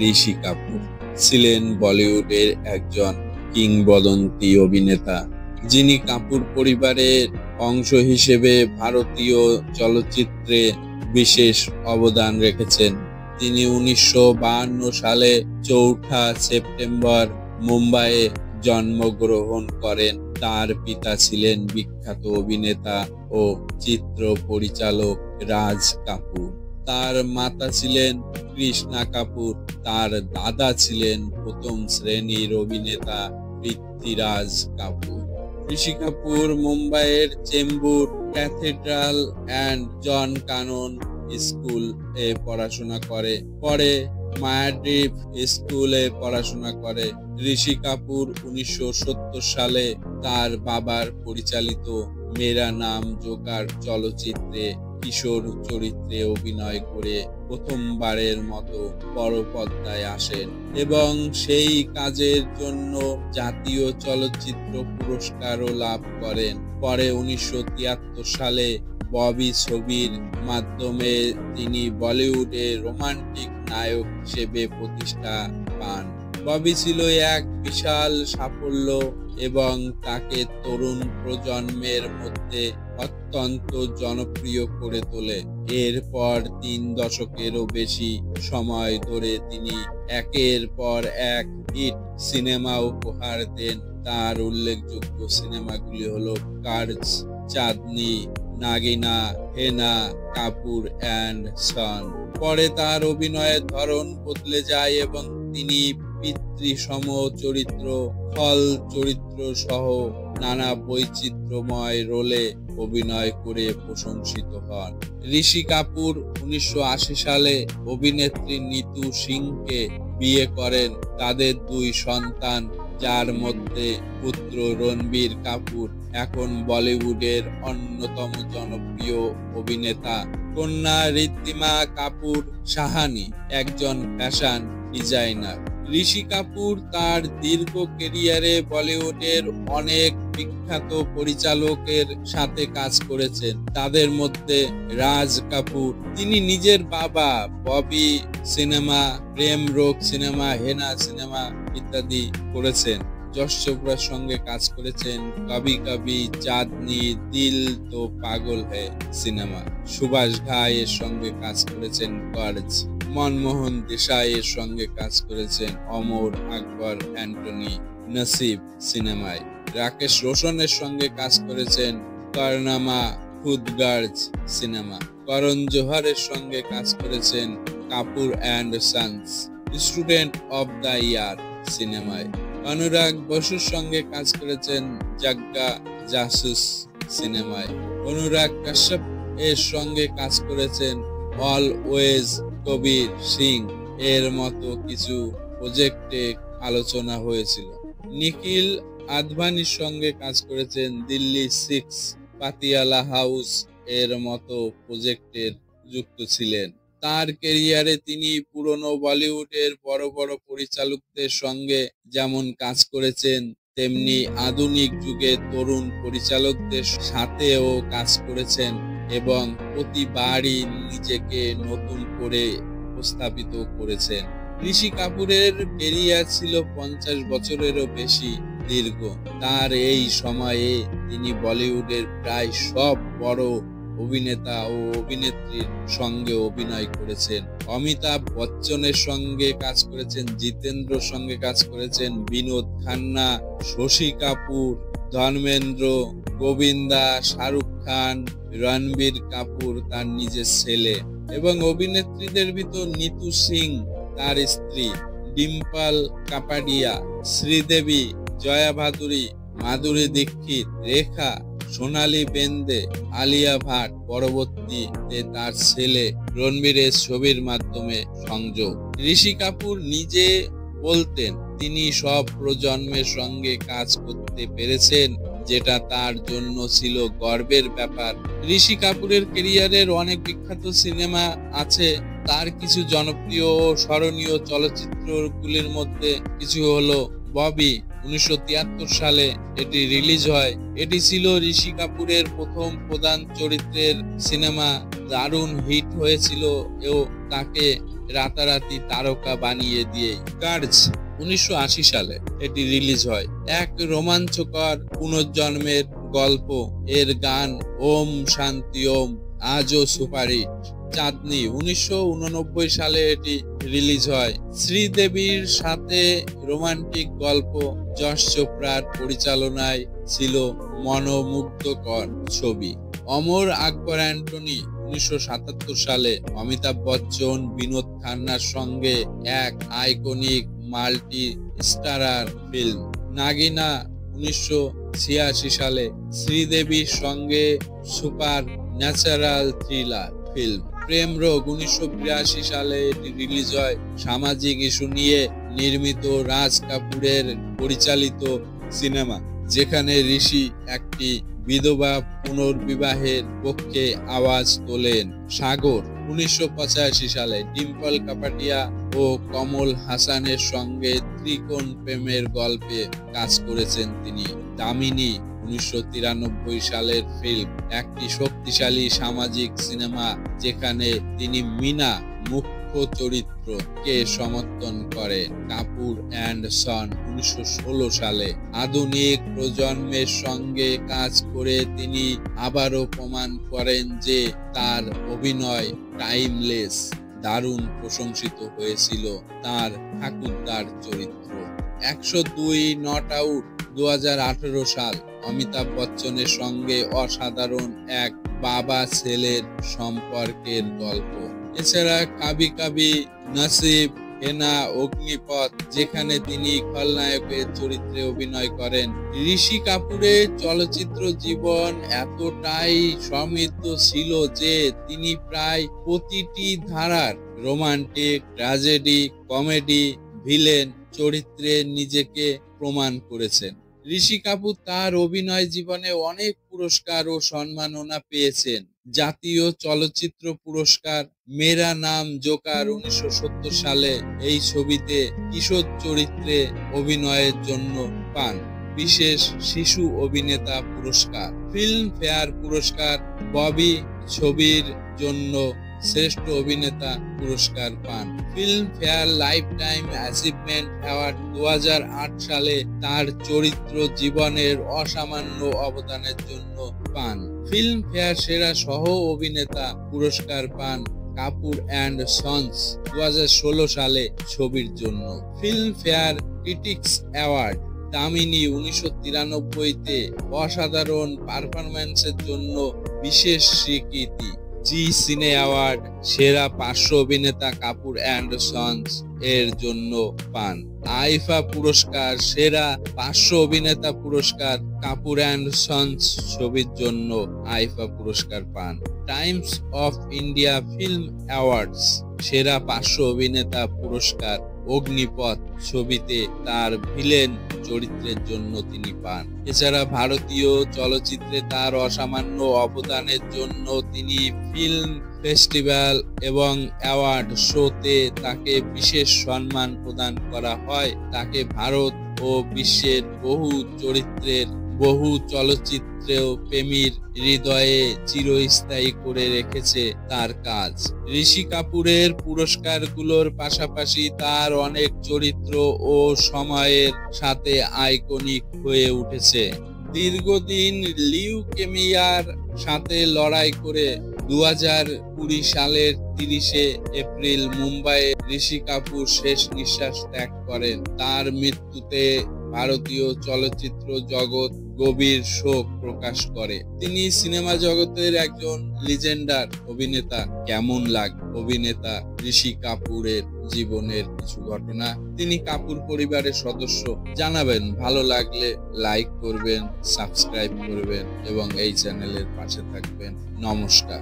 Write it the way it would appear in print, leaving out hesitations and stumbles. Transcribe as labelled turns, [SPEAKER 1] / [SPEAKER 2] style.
[SPEAKER 1] ঋষি কাপুর ছিলেন বলিউডের একজন কিংবদন্তি অভিনেতা, যিনি কাপুর পরিবারের অংশ হিসেবে ভারতীয় চলচ্চিত্রে বিশেষ অবদান রেখেছেন। তিনি 1952 সালে 4 সেপ্টেম্বর মুম্বাইয়ে জন্মগ্রহণ করেন। তার পিতা ছিলেন বিখ্যাত অভিনেতা ও চিত্র পরিচালক রাজ কাপুর। তার মাতা ছিলেন কৃষ্ণা কাপুর। তার দাদা ছিলেন প্রথম শ্রেণীর অভিনেতা পৃথ্বীরাজ কাপুর। ঋষি কাপুর মুম্বাইয়ের Chembur cathedral and John Cannon school এ পড়াশোনা করে। পরে মায়াদ্বীপ স্কুলে পড়াশোনা করে। ঋষি কাপুর 1970 সালে তার বাবার পরিচালিত মেরা নাম জোকার চলচ্চিত্রে কিশোর চরিত্রে অভিনয় করে প্রথমবারের মতো বড় পর্দায় আসেন এবং সেই কাজের জন্য জাতীয় চলচ্চিত্র পুরস্কারও লাভ করেন। পরে 1973 সালে ববি ছবির মাধ্যমে তিনি বলিউডে রোমান্টিক নায়ক হিসেবে প্রতিষ্ঠা পান। ববি ছিল এক বিশাল সাফল্য এবং তাকে তরুণ প্রজন্মের মধ্যে অত্যন্ত জনপ্রিয় করে তোলে। এরপর 3 দশকেরও বেশি সময় ধরে তিনি একের পর এক হিট সিনেমা উপহার দেন। তার উল্লেখযোগ্য সিনেমাগুলি হলো কার্জ, চাঁদনি, নাগিনা, হেনা, কাপুর অ্যান্ড সন। পরে তার অভিনয়ের ধরন বদলে যায় এবং তিনি পিতৃসম চরিত্র, খল চরিত্র সহ নানা বৈচিত্র্যময় রোলে অভিনয় করে প্রশংসিত হন। ঋষি কাপুর 1980 সালে অভিনেত্রী নীতু সিংকে বিয়ে করেন। তাদের 2 সন্তান, যার মধ্যে পুত্র রণবীর কাপুর এখন বলিউডের অন্যতম জনপ্রিয় অভিনেতা। কন্যা ঋদ্ধিমা কাপুর সাহানি একজন ফ্যাশন ডিজাইনার। ঋষি কাপুর তার দীর্ঘ ক্যারিয়ারে বলিউডের অনেক বিখ্যাত পরিচালকের সাথে কাজ করেছেন। তাদের মধ্যে রাজ কাপুর, তিনি নিজের বাবা ববি সিনেমা, প্রেম রোগ সিনেমা, হেনা সিনেমা ইত্যাদি করেছেন। যশ চোপড়ার সঙ্গে কাজ করেছেন কবি কবি, চাঁদনি, দিল তো পাগল হ্যায় সিনেমা। সুভাষ ঘাই এর সঙ্গে কাজ করেছেন কার্জ। মনমোহন দেশাই এর সঙ্গে কাজ করেছেন অমর আকবর অ্যান্টনি নসিব সিনেমায়। রাকেশ রোশনের সঙ্গে কাজ করেছেন কারনামা, খুদগার্জ সিনেমা। করণ জোহরের সঙ্গে কাজ করেছেন Kapoor and sons, student of the year সিনেমায়। অনুরাগ বসুর সঙ্গে কাজ করেছেন জাগ্গা জাসুস সিনেমায়। অনুরাগ কাশ্যপ এর সঙ্গে কাজ করেছেন অলওয়েজ কবির সিং এর মতো কিছু প্রজেক্টে আলোচনা হয়েছিল। নিখিল আদভানির সঙ্গে কাজ করেছেন দিল্লি 6, পাতিয়ালা হাউস এর মতো প্রজেক্টের যুক্ত ছিলেন। তার ক্যারিয়ারে তিনি পুরনো বলিউডের বড় বড় পরিচালকদের সঙ্গে যেমন কাজ করেছেন, তেমনি আধুনিক যুগে তরুণ পরিচালকদের সাথেও কাজ করেছেন এবং প্রতিবারই নিজেকে নতুন করে উপস্থাপিত করেছেন। ঋষি কাপুরের ক্যারিয়ার ছিল 50 বছরেরও বেশি দীর্ঘ। তার এই সময়ে তিনি বলিউডের প্রায় সব বড় অভিনেতা ও অভিনেত্রীর সঙ্গে অভিনয় করেছেন। অমিতাভ বচ্চনের সঙ্গে কাজ করেছেন, জিতেন্দ্রর সঙ্গে কাজ করেছেন, বিনোদ খান্না, শশী কাপুর, ধর্মেন্দ্র, গোবিন্দা, শাহরুখ খান, রণবীর কাপুর তার নিজের ছেলে, এবং অভিনেত্রীদের ভিতর নীতু সিং তার স্ত্রী, ডিম্পল কাপাডিয়া, শ্রীদেবী, জয়া ভাদুরী, মাধুরী দীক্ষিত, রেখা, সোনালী বেন্দে, আলিয়া ভাট, পরবর্তীতে তার ছেলে রণবীরের ছবির মাধ্যমে সংযোগ। ঋষি কাপুর নিজে বলতেন তিনি সব প্রজন্মের সঙ্গে কাজ করতে পেরেছেন, যেটা তার জন্য ছিল গর্বের ব্যাপার। ঋষি কাপুরের ক্যারিয়ারের অনেক বিখ্যাত সিনেমা আছে। তার কিছু জনপ্রিয় ও স্মরণীয় চলচ্চিত্রগুলির মধ্যে কিছু হলো ববি, 1973 সালে এটি রিলিজ হয়। এটি ছিল ঋষি কাপুরের প্রথম প্রধান চরিত্রের সিনেমা। দারুণ হিট হয়েছিল ও তাকে রাতারাতি তারকা বানিয়ে দিয়ে। কার্জ 1980 সালে এটি রিলিজ হয়। এক রোমাঞ্চকর পুনর্জন্মের গল্প। এর গান ওম শান্তি ওম আজও সুপারহিট। চাঁদনি 1989 সালে এটি রিলিজ হয়। শ্রীদেবীর সাথে রোমান্টিক গল্প। যশ চোপড়ার পরিচালনায় ছিল মনোমুগ্ধকর ছবি। অমর আকবর অ্যান্টনি 1977 সালে অমিতাভ বচ্চন, বিনোদ খান্নার সঙ্গে এক iconic multi starrer film. Nagina 1986 সালে শ্রীদেবীর সঙ্গে সুপার ন্যাচারাল থ্রিলার ফিল্ম। প্রেম রোগ 1982 সালে এটি রিলিজ হয়। সামাজিক ইস্যু নিয়ে নির্মিত রাজ কাপুরের পরিচালিত সিনেমা, যেখানে ঋষি একটি বিধবা পুনর্বিবাহের পক্ষে আওয়াজ তোলেন। সাগর 1985 সালে ডিম্পল কাপাডিয়া ও কমল হাসানের সঙ্গে ত্রিকোণ প্রেমের গল্পে কাজ করেছেন তিনি। দামিনী 1993 সালের ফিল্ম, একটি শক্তিশালী সামাজিক সিনেমা যেখানে তিনি মীনা মুখ্য চরিত্রকে সমর্থন করে। কাপুর অ্যান্ড সন 1916 সালে আধুনিক প্রজন্মের সঙ্গে কাজ করে তিনি আবারও প্রমাণ করেন যে তার অভিনয় টাইমলেস। দারুণ প্রশংসিত হয়েছিল তার ঠাকুরদার চরিত্র। 102 নট আউট 2018 সাল অমিতাভ বচ্চনের সঙ্গে অসাধারণ এক বাবা ছেলের সম্পর্কের গল্প। এছাড়া কাবি কাবি নসিব, হেনা, অগ্নিপথ, যেখানে তিনি খলনায়কের চরিত্রে অভিনয় করেন। ঋষি কাপুরের চলচ্চিত্র জীবন এতটাই সমৃদ্ধ ছিল যে তিনি প্রায় প্রতিটি ধারার রোমান্টিক, ট্র্যাজেডি, কমেডি, ভিলেন চরিত্রে নিজেকে প্রমাণ করেছেন। ঋষি কাপুর তার অভিনয় জীবনে অনেক পুরস্কার ও সম্মাননা পেয়েছেন। জাতীয় চলচ্চিত্র পুরস্কার মেরা নাম জোকার 1970 সালে এই ছবিতে কিশোর চরিত্রে অভিনয়ের জন্য পান। বিশেষ শিশু অভিনেতা পুরস্কার। ফিল্ম ফেয়ার পুরস্কার ববি ছবির জন্য শ্রেষ্ঠ অভিনেতা পুরস্কার পান। Film fair life time achievement award 2008 সালে তার চরিত্র জীবনের অসামান্য অবদানের জন্য পান। ফিল্ম ফেয়ার সেরা সহ অভিনেতা পুরস্কার পান কাপুর অ্যান্ড সন্স 2016 সালে ছবির জন্য। Filmfare critics award Damini 1993-তে অসাধারণ পারফরম্যান্সের জন্য বিশেষ স্বীকৃতি। জি সিনে অ্যাওয়ার্ড সেরা পার্শ্ব অভিনেতা কাপুর অ্যান্ড সন্স এর জন্য পান। আইফা পুরস্কার সেরা পার্শ্ব অভিনেতা পুরস্কার কাপুর অ্যান্ড সন্স ছবির জন্য আইফা পুরস্কার পান। Times of India film awards সেরা পার্শ্ব অভিনেতা পুরস্কার অগ্নিপথ ছবিতে তার ভিলেন চরিত্রের জন্য তিনি পান। এছাড়া ভারতীয় চলচ্চিত্রে তার অসামান্য অবদানের জন্য তিনি ফিল্ম ফেস্টিভ্যাল এবং অ্যাওয়ার্ড শোতে তাকে বিশেষ সম্মান প্রদান করা হয়। তাকে ভারত ও বিশ্বের বহু চলচ্চিত্রেও প্রেমীর হৃদয়ে চিরস্থায়ী করে রেখেছে তার কাজ। ঋষি কাপুরের পুরস্কারগুলোর পাশাপাশি তার অনেক চরিত্র ও সময়ের সাথে আইকনিক হয়ে উঠেছে। দীর্ঘদিন লিউকেমিয়ার সাথে লড়াই করে 2020 সালের 30 এপ্রিল মুম্বাইয়ে ঋষি কাপুর শেষ নিঃশ্বাস ত্যাগ করেন। তার মৃত্যুতে ভারতীয় চলচ্চিত্র জগৎ গভীর শোক প্রকাশ করে। তিনি সিনেমা জগতের একজন লিজেন্ডার অভিনেতা। কেমন অভিনেতা ঋষি কাপুরের জীবনের কিছু ঘটনা। তিনি কাপুর পরিবারের সদস্য। জানাবেন, ভালো লাগলে লাইক করবেন, সাবস্ক্রাইব করবেন এবং এই চ্যানেলের পাশে থাকবেন। নমস্কার।